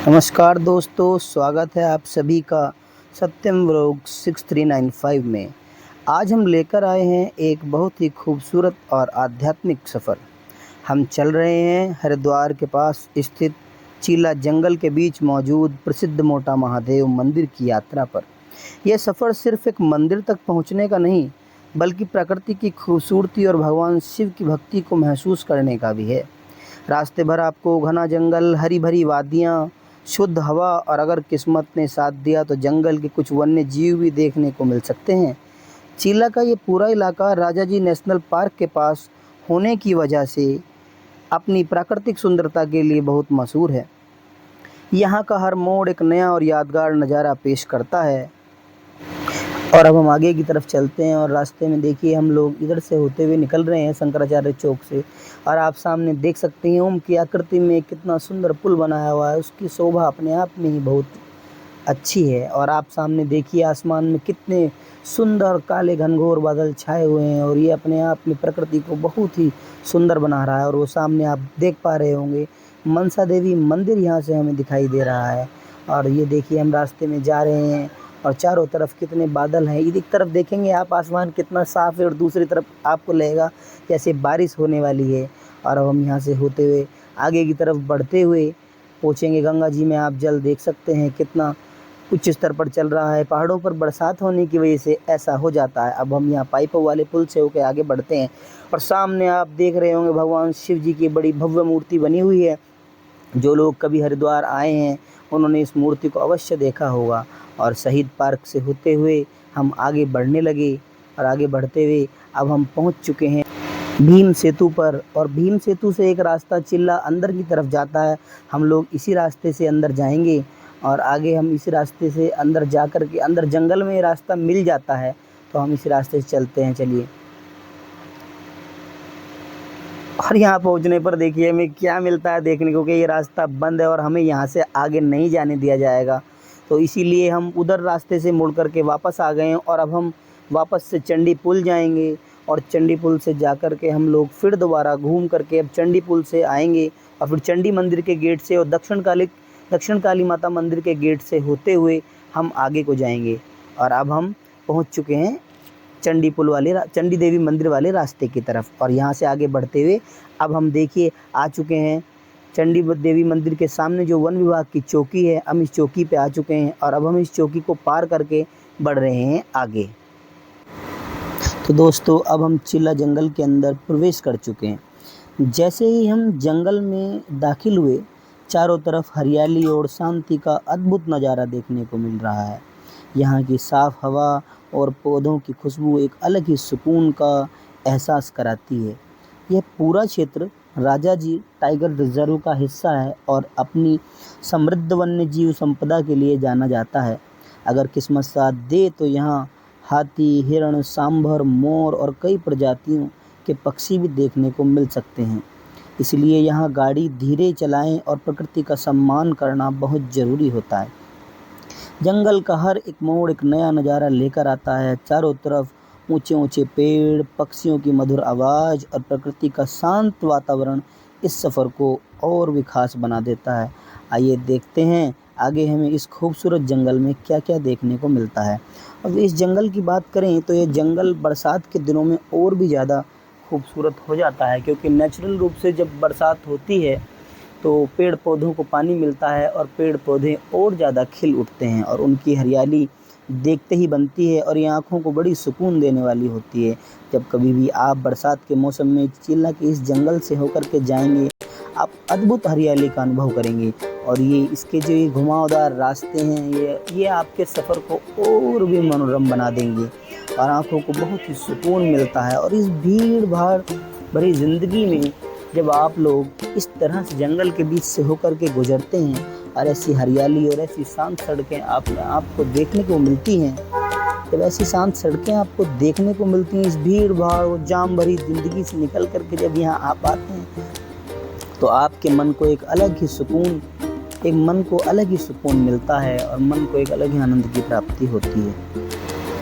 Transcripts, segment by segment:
नमस्कार दोस्तों, स्वागत है आप सभी का सत्यम व्लॉग 6395 में। आज हम लेकर आए हैं एक बहुत ही खूबसूरत और आध्यात्मिक सफ़र। हम चल रहे हैं हरिद्वार के पास स्थित चीला जंगल के बीच मौजूद प्रसिद्ध मोटा महादेव मंदिर की यात्रा पर। यह सफ़र सिर्फ एक मंदिर तक पहुंचने का नहीं, बल्कि प्रकृति की खूबसूरती और भगवान शिव की भक्ति को महसूस करने का भी है। रास्ते भर आपको घना जंगल, हरी भरी वादियाँ, शुद्ध हवा और अगर किस्मत ने साथ दिया तो जंगल के कुछ वन्य जीव भी देखने को मिल सकते हैं। चीला का ये पूरा इलाका राजाजी नेशनल पार्क के पास होने की वजह से अपनी प्राकृतिक सुंदरता के लिए बहुत मशहूर है। यहाँ का हर मोड़ एक नया और यादगार नज़ारा पेश करता है। और अब हम आगे की तरफ चलते हैं और रास्ते में देखिए हम लोग इधर से होते हुए निकल रहे हैं शंकराचार्य चौक से। और आप सामने देख सकते हैं ओम की आकृति में कितना सुंदर पुल बनाया हुआ है। उसकी शोभा अपने आप में ही बहुत अच्छी है। और आप सामने देखिए आसमान में कितने सुंदर काले घनघोर बादल छाए हुए हैं और ये अपने आप में प्रकृति को बहुत ही सुंदर बना रहा है। और वो सामने आप देख पा रहे होंगे मनसा देवी मंदिर यहाँ से हमें दिखाई दे रहा है। और ये देखिए हम रास्ते में जा रहे हैं और चारों तरफ कितने बादल हैं। एक तरफ देखेंगे आप आसमान कितना साफ़ है और दूसरी तरफ आपको लगेगा जैसे बारिश होने वाली है। और अब हम यहाँ से होते हुए आगे की तरफ बढ़ते हुए पहुँचेंगे गंगा जी में। आप जल देख सकते हैं कितना उच्च स्तर पर चल रहा है। पहाड़ों पर बरसात होने की वजह से ऐसा हो जाता है। अब हम यहाँ पाइपों वाले पुल से होकर आगे बढ़ते हैं और सामने आप देख रहे होंगे भगवान शिव जी की बड़ी भव्य मूर्ति बनी हुई है। जो लोग कभी हरिद्वार आए हैं उन्होंने इस मूर्ति को अवश्य देखा होगा। और शहीद पार्क से होते हुए हम आगे बढ़ने लगे और आगे बढ़ते हुए अब हम पहुंच चुके हैं भीम सेतु पर। और भीम सेतु से एक रास्ता चिल्ला अंदर की तरफ जाता है। हम लोग इसी रास्ते से अंदर जाएंगे और आगे हम इसी रास्ते से अंदर जा कर के अंदर जंगल में रास्ता मिल जाता है तो हम इसी रास्ते से चलते हैं। चलिए। और यहाँ पहुँचने पर देखिए हमें क्या मिलता है देखने को कि ये रास्ता बंद है और हमें यहाँ से आगे नहीं जाने दिया जाएगा। तो इसीलिए हम उधर रास्ते से मुड़ कर के वापस आ गए हैं और अब हम वापस से चंडी पुल जाएंगे। और चंडी पुल से जा कर के हम लोग फिर दोबारा घूम करके अब चंडी पुल से आएंगे और फिर चंडी मंदिर के गेट से और दक्षिण काली माता मंदिर के गेट से होते हुए हम आगे को जाएंगे। और अब हम पहुँच चुके हैं चंडी देवी मंदिर वाले रास्ते की तरफ। और यहाँ से आगे बढ़ते हुए अब हम देखिए आ चुके हैं चंडी देवी मंदिर के सामने जो वन विभाग की चौकी है। हम इस चौकी पे आ चुके हैं और अब हम इस चौकी को पार करके बढ़ रहे हैं आगे। तो दोस्तों अब हम चिल्ला जंगल के अंदर प्रवेश कर चुके हैं। जैसे ही हम जंगल में दाखिल हुए चारों तरफ हरियाली और शांति का अद्भुत नज़ारा देखने को मिल रहा है। यहाँ की साफ़ हवा और पौधों की खुशबू एक अलग ही सुकून का एहसास कराती है। यह पूरा क्षेत्र राजाजी टाइगर रिजर्व का हिस्सा है और अपनी समृद्ध वन्य जीव संपदा के लिए जाना जाता है। अगर किस्मत साथ दे तो यहाँ हाथी, हिरण, सांभर, मोर और कई प्रजातियों के पक्षी भी देखने को मिल सकते हैं। इसलिए यहाँ गाड़ी धीरे चलाएं और प्रकृति का सम्मान करना बहुत ज़रूरी होता है। जंगल का हर एक मोड़ एक नया नज़ारा लेकर आता है। चारों तरफ ऊंचे ऊंचे पेड़, पक्षियों की मधुर आवाज़ और प्रकृति का शांत वातावरण इस सफ़र को और भी खास बना देता है। आइए देखते हैं आगे हमें इस खूबसूरत जंगल में क्या क्या देखने को मिलता है। अब इस जंगल की बात करें तो ये जंगल बरसात के दिनों में और भी ज़्यादा खूबसूरत हो जाता है, क्योंकि नेचुरल रूप से जब बरसात होती है तो पेड़ पौधों को पानी मिलता है और पेड़ पौधे और ज़्यादा खिल उठते हैं और उनकी हरियाली देखते ही बनती है और ये आँखों को बड़ी सुकून देने वाली होती है। जब कभी भी आप बरसात के मौसम में चिल्ला के इस जंगल से होकर के जाएंगे आप अद्भुत हरियाली का अनुभव करेंगे। और ये इसके जो ये घुमावदार रास्ते हैं ये आपके सफ़र को और भी मनोरम बना देंगे और आँखों को बहुत ही सुकून मिलता है। और इस भीड़ भाड़ भरी ज़िंदगी में जब आप लोग इस तरह से जंगल के बीच से होकर के गुजरते हैं और ऐसी हरियाली और ऐसी शांत सड़कें आपको देखने को मिलती हैं, जब ऐसी शांत सड़कें आपको देखने को मिलती हैं इस भीड़ भाड़ और जाम भरी ज़िंदगी से निकल करके जब यहाँ आप आते हैं तो आपके मन को एक अलग ही सुकून मिलता है और मन को एक अलग ही आनंद की प्राप्ति होती है।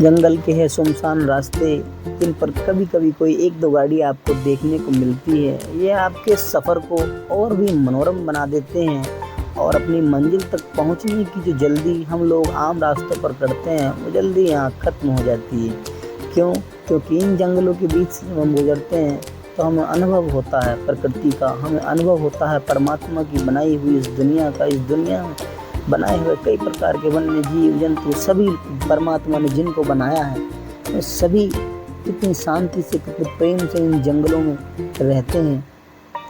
जंगल के है सुनसान रास्ते जिन पर कभी कभी कोई एक दो गाड़ी आपको देखने को मिलती है, ये आपके सफ़र को और भी मनोरम बना देते हैं और अपनी मंजिल तक पहुंचने की जो जल्दी हम लोग आम रास्तों पर करते हैं वो जल्दी यहाँ ख़त्म हो जाती है। क्यों? क्योंकि इन जंगलों के बीच से जब हम गुजरते हैं तो हमें अनुभव होता है प्रकृति का, हमें अनुभव होता है परमात्मा की बनाई हुई इस दुनिया का। इस दुनिया में बनाए हुए कई प्रकार के वन्य जीव जंतु सभी परमात्मा ने जिनको बनाया है वे सभी कितनी शांति से कितने प्रेम से इन जंगलों में रहते हैं।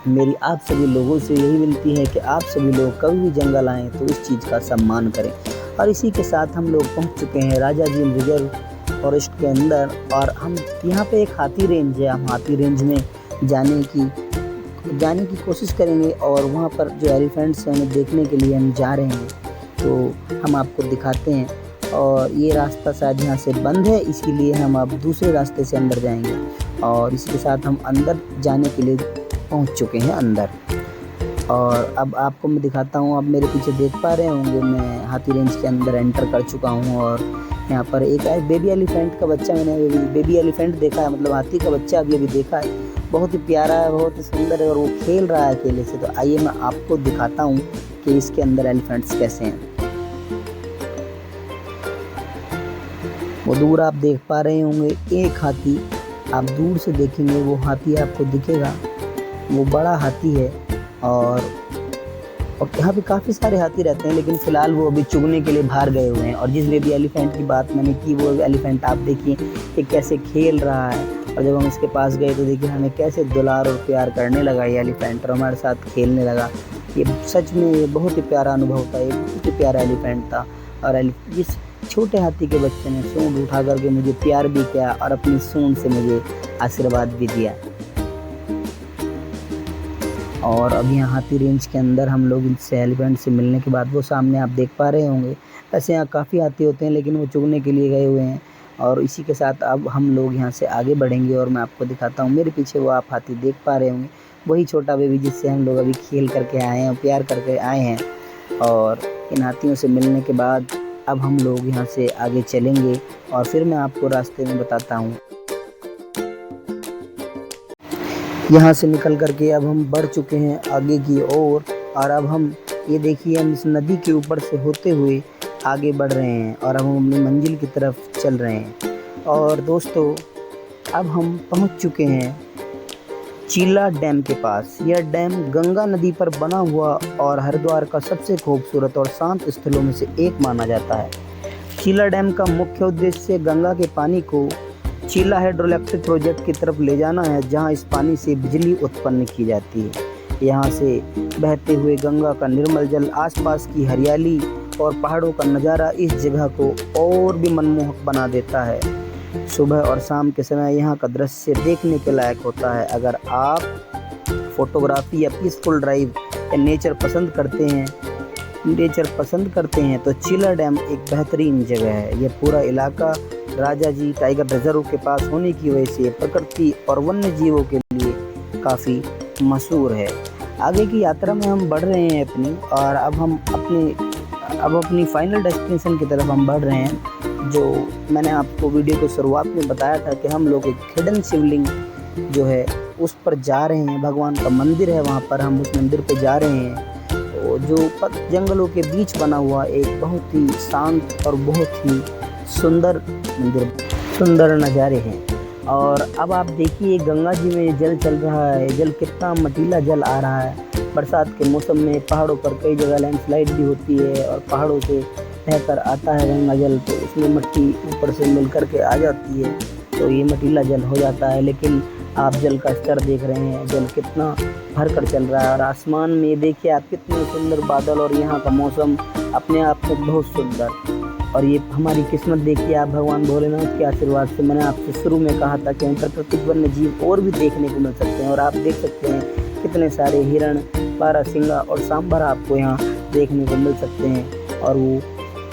मेरी आप सभी लोगों से यही विनती है कि आप सभी लोग कभी भी जंगल आएँ तो इस चीज़ का सम्मान करें। और इसी के साथ हम लोग पहुंच चुके हैं राजा जी रिजर्व फॉरेस्ट के अंदर, और हम यहाँ पे एक हाथी रेंज है, हम हाथी रेंज में जाने की कोशिश करेंगे और वहाँ पर जो एलिफेंट्स हैं उन्हें देखने के लिए हम जा रहे हैं। तो हम आपको दिखाते हैं, और ये रास्ता शायद यहाँ से बंद है इसीलिए हम अब दूसरे रास्ते से अंदर जाएंगे। और इसके साथ हम अंदर जाने के लिए पहुँच चुके हैं अंदर, और अब आपको मैं दिखाता हूँ। आप मेरे पीछे देख पा रहे होंगे मैं हाथी रेंज के अंदर एंटर कर चुका हूँ, और यहाँ पर एक बेबी एलिफेंट का बच्चा मैंने बेबी एलिफेंट देखा है, मतलब हाथी का बच्चा अभी देखा है। बहुत ही प्यारा है, बहुत ही सुंदर है, और वो खेल रहा है अकेले से। तो आइए मैं आपको दिखाता हूँ कि इसके अंदर एलिफेंट्स कैसे हैं। वो दूर आप देख पा रहे होंगे एक हाथी, आप दूर से देखेंगे वो हाथी आपको दिखेगा, वो बड़ा हाथी है। और यहाँ पे काफ़ी सारे हाथी रहते हैं, लेकिन फ़िलहाल वो अभी चुगने के लिए बाहर गए हुए हैं। और जिस बेबी एलिफेंट की बात मैंने की वो एलिफेंट आप देखिए कि कैसे खेल रहा है, और जब हम इसके पास गए तो देखिए हमें कैसे दुलार और प्यार करने लगा ये एलिफेंट, और हमारे साथ खेलने लगा। ये सच में ये बहुत ही प्यारा अनुभव था, ये बहुत ही प्यारा एलिफेंट था। और इस छोटे हाथी के बच्चे ने सूंड उठा करके मुझे प्यार भी किया और अपनी सूंड से मुझे आशीर्वाद भी दिया। और अब यहाँ हाथी रेंज के अंदर हम लोग इनसे एलिफेंट से मिलने के बाद वो सामने आप देख पा रहे होंगे। वैसे यहाँ काफ़ी हाथी होते हैं लेकिन वो चुगने के लिए गए हुए हैं। और इसी के साथ अब हम लोग यहाँ से आगे बढ़ेंगे और मैं आपको दिखाता हूँ। मेरे पीछे वो आप हाथी देख पा रहे होंगे, वही छोटा बेबी जिससे हम लोग अभी खेल करके आए हैं, प्यार करके आए हैं। और इन हाथियों से मिलने के बाद अब हम लोग यहाँ से आगे चलेंगे और फिर मैं आपको रास्ते में बताता हूँ। यहाँ से निकल करके अब हम बढ़ चुके हैं आगे की ओर, और अब हम ये देखिए हम इस नदी के ऊपर से होते हुए आगे बढ़ रहे हैं और अब हम अपनी मंजिल की तरफ चल रहे हैं। और दोस्तों अब हम पहुँच चुके हैं चीला डैम के पास। यह डैम गंगा नदी पर बना हुआ और हरिद्वार का सबसे खूबसूरत और शांत स्थलों में से एक माना जाता है। चीला डैम का मुख्य उद्देश्य गंगा के पानी को चीला हाइड्रोइलेक्ट्रिक प्रोजेक्ट की तरफ ले जाना है, जहां इस पानी से बिजली उत्पन्न की जाती है। यहां से बहते हुए गंगा का निर्मल जल, आसपास की हरियाली और पहाड़ों का नज़ारा इस जगह को और भी मनमोहक बना देता है। सुबह और शाम के समय यहाँ का दृश्य देखने के लायक होता है। अगर आप फोटोग्राफी या पीसफुल ड्राइव या नेचर पसंद करते हैं तो चीला डैम एक बेहतरीन जगह है। यह पूरा इलाका राजा जी टाइगर रिजर्व के पास होने की वजह से प्रकृति और वन्य जीवों के लिए काफ़ी मशहूर है। आगे की यात्रा में हम बढ़ रहे हैं अपनी, और अब हम अपनी फाइनल डेस्टिनेशन की तरफ हम बढ़ रहे हैं। जो मैंने आपको वीडियो को शुरुआत में बताया था कि हम लोग एक हिडन शिवलिंग जो है उस पर जा रहे हैं। भगवान का मंदिर है वहाँ पर, हम उस मंदिर पर जा रहे हैं। तो जो जंगलों के बीच बना हुआ एक बहुत ही शांत और बहुत ही सुंदर मंदिर, सुंदर नज़ारे हैं। और अब आप देखिए गंगा जी में जल चल रहा है, जल कितना मटीला जल आ रहा है। बरसात के मौसम में पहाड़ों पर कई जगह लैंडस्लाइड भी होती है और पहाड़ों से बहकर आता है गंगा जल, तो उसमें मिट्टी ऊपर से मिल कर के आ जाती है तो ये मटीला जल हो जाता है। लेकिन आप जल का स्तर देख रहे हैं, जल कितना भर कर चल रहा है। और आसमान में देखिए आप कितने सुंदर बादल, और यहाँ का मौसम अपने आप में बहुत सुंदर। और ये हमारी किस्मत देखिए आप भगवान भोलेनाथ के आशीर्वाद से। मैंने आपसे शुरू में कहा था कि प्राकृतिक वन्य जीव और भी देखने को मिल सकते हैं, और आप देख सकते हैं कितने सारे हिरण, बारहसिंगा और सांभर आपको यहाँ देखने को मिल सकते हैं। और वो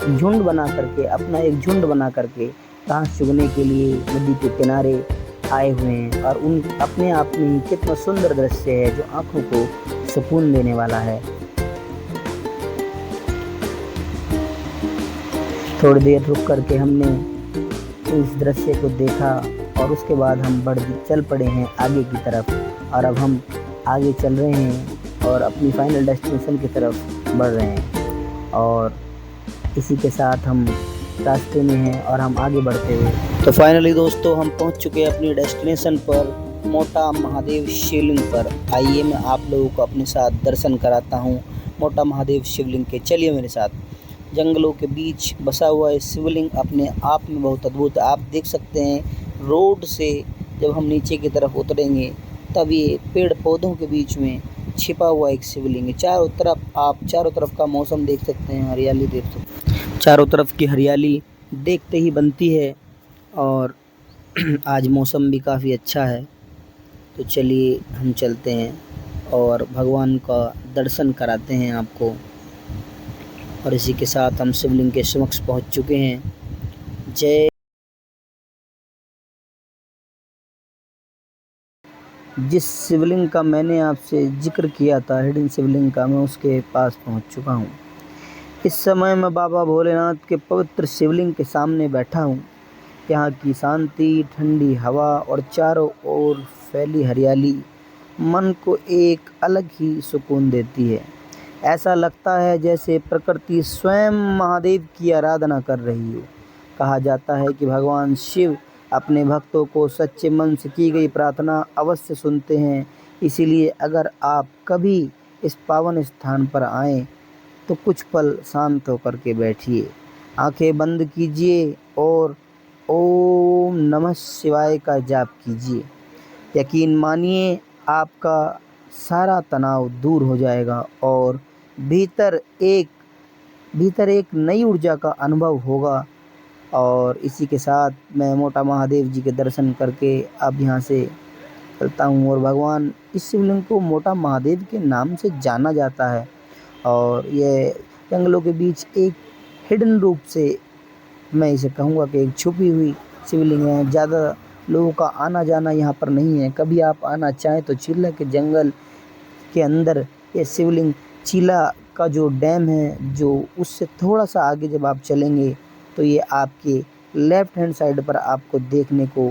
झुंड बना करके, अपना एक झुंड बना करके घास चुगने के लिए नदी के किनारे आए हुए हैं। और उन अपने आप में ही कितना सुंदर दृश्य है जो आँखों को सुकून देने वाला है। थोड़ी देर रुक करके हमने इस दृश्य को देखा और उसके बाद हम चल पड़े हैं आगे की तरफ। और अब हम आगे चल रहे हैं और अपनी फाइनल डेस्टिनेशन की तरफ बढ़ रहे हैं और इसी के साथ हम रास्ते में हैं और हम आगे बढ़ते हुए। तो फाइनली दोस्तों हम पहुंच चुके हैं अपनी डेस्टिनेशन पर, मोटा महादेव शिवलिंग पर। आइए मैं आप लोगों को अपने साथ दर्शन कराता हूं मोटा महादेव शिवलिंग के। चलिए मेरे साथ। जंगलों के बीच बसा हुआ ये शिवलिंग अपने आप में बहुत अद्भुत है। आप देख सकते हैं रोड से जब हम नीचे की तरफ उतरेंगे तब ये पेड़ पौधों के बीच में छिपा हुआ एक शिवलिंग है। चारों तरफ का मौसम देख सकते हैं, हरियाली देख सकते हैं। चारों तरफ की हरियाली देखते ही बनती है और आज मौसम भी काफ़ी अच्छा है। तो चलिए हम चलते हैं और भगवान का दर्शन कराते हैं आपको। और इसी के साथ हम शिवलिंग के समक्ष पहुंच चुके हैं। जय। जिस शिवलिंग का मैंने आपसे जिक्र किया था, हिडन शिवलिंग का, मैं उसके पास पहुंच चुका हूं। इस समय मैं बाबा भोलेनाथ के पवित्र शिवलिंग के सामने बैठा हूं। यहाँ की शांति, ठंडी हवा और चारों ओर फैली हरियाली मन को एक अलग ही सुकून देती है। ऐसा लगता है जैसे प्रकृति स्वयं महादेव की आराधना कर रही हो। कहा जाता है कि भगवान शिव अपने भक्तों को सच्चे मन से की गई प्रार्थना अवश्य सुनते हैं। इसीलिए अगर आप कभी इस पावन स्थान पर आएं तो कुछ पल शांत होकर के बैठिए, आंखें बंद कीजिए और ओम नमः शिवाय का जाप कीजिए। यकीन मानिए आपका सारा तनाव दूर हो जाएगा और भीतर एक नई ऊर्जा का अनुभव होगा। और इसी के साथ मैं मोटा महादेव जी के दर्शन करके अब यहाँ से चलता हूँ। और भगवान इस शिवलिंग को मोटा महादेव के नाम से जाना जाता है और ये जंगलों के बीच एक हिडन रूप से, मैं इसे कहूँगा कि एक छुपी हुई शिवलिंग है। ज़्यादा लोगों का आना जाना यहाँ पर नहीं है। कभी आप आना चाहें तो चीला के जंगल के अंदर ये शिवलिंग, चीला का जो डैम है, जो उससे थोड़ा सा आगे जब आप चलेंगे तो ये आपके लेफ़्ट हैंड साइड पर आपको देखने को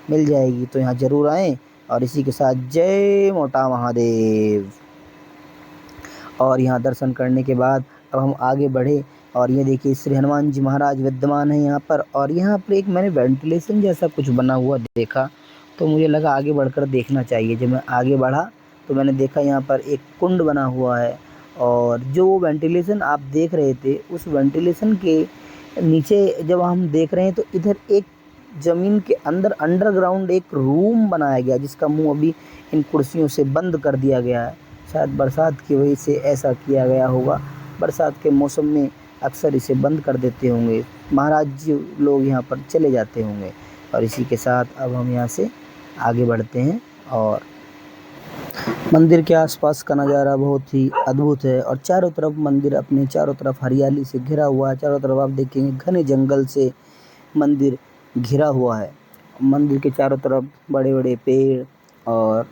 मिल जाएगी। तो यहाँ ज़रूर आएँ। और इसी के साथ जय मोटा महादेव। और यहाँ दर्शन करने के बाद अब हम आगे बढ़े और ये देखिए श्री हनुमान जी महाराज विद्यमान हैं यहाँ पर। और यहाँ पर एक मैंने वेंटिलेशन जैसा कुछ बना हुआ देखा तो मुझे लगा आगे बढ़कर देखना चाहिए। जब मैं आगे बढ़ा तो मैंने देखा यहाँ पर एक कुंड बना हुआ है और जो वेंटिलेशन आप देख रहे थे उस वेंटिलेशन के नीचे जब हम देख रहे हैं तो इधर एक ज़मीन के अंदर अंडरग्राउंड एक रूम बनाया गया जिसका मुंह अभी इन कुर्सियों से बंद कर दिया गया है। शायद बरसात की वजह से ऐसा किया गया होगा। बरसात के मौसम में अक्सर इसे बंद कर देते होंगे, महाराज जी लोग यहाँ पर चले जाते होंगे। और इसी के साथ अब हम यहाँ से आगे बढ़ते हैं और मंदिर के आसपास का नज़ारा बहुत ही अद्भुत है और चारों तरफ मंदिर अपने चारों तरफ हरियाली से घिरा हुआ है। चारों तरफ आप देखेंगे घने जंगल से मंदिर घिरा हुआ है। मंदिर के चारों तरफ बड़े बड़े पेड़ और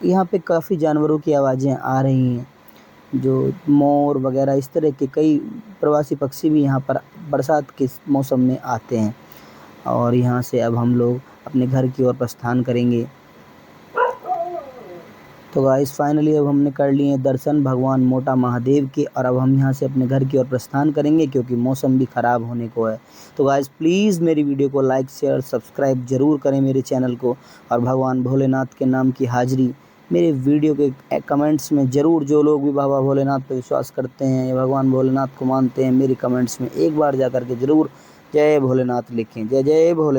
यहाँ पे काफ़ी जानवरों की आवाज़ें आ रही हैं, जो मोर वगैरह इस तरह के कई प्रवासी पक्षी भी यहाँ पर बरसात के मौसम में आते हैं। और यहाँ से अब हम लोग अपने घर की ओर प्रस्थान करेंगे। तो गाइस फाइनली अब हमने कर लिए दर्शन भगवान मोटा महादेव के और अब हम यहाँ से अपने घर की ओर प्रस्थान करेंगे क्योंकि मौसम भी ख़राब होने को है। तो गाइस प्लीज़ मेरी वीडियो को लाइक शेयर सब्सक्राइब ज़रूर करें मेरे चैनल को और भगवान भोलेनाथ के नाम की हाजिरी मेरे वीडियो के कमेंट्स में ज़रूर, जो लोग भी बाबा भोलेनाथ पर विश्वास करते हैं या भगवान भोलेनाथ को मानते हैं, मेरे कमेंट्स में एक बार जा कर के ज़रूर जय भोलेनाथ लिखें। जय जय भोले।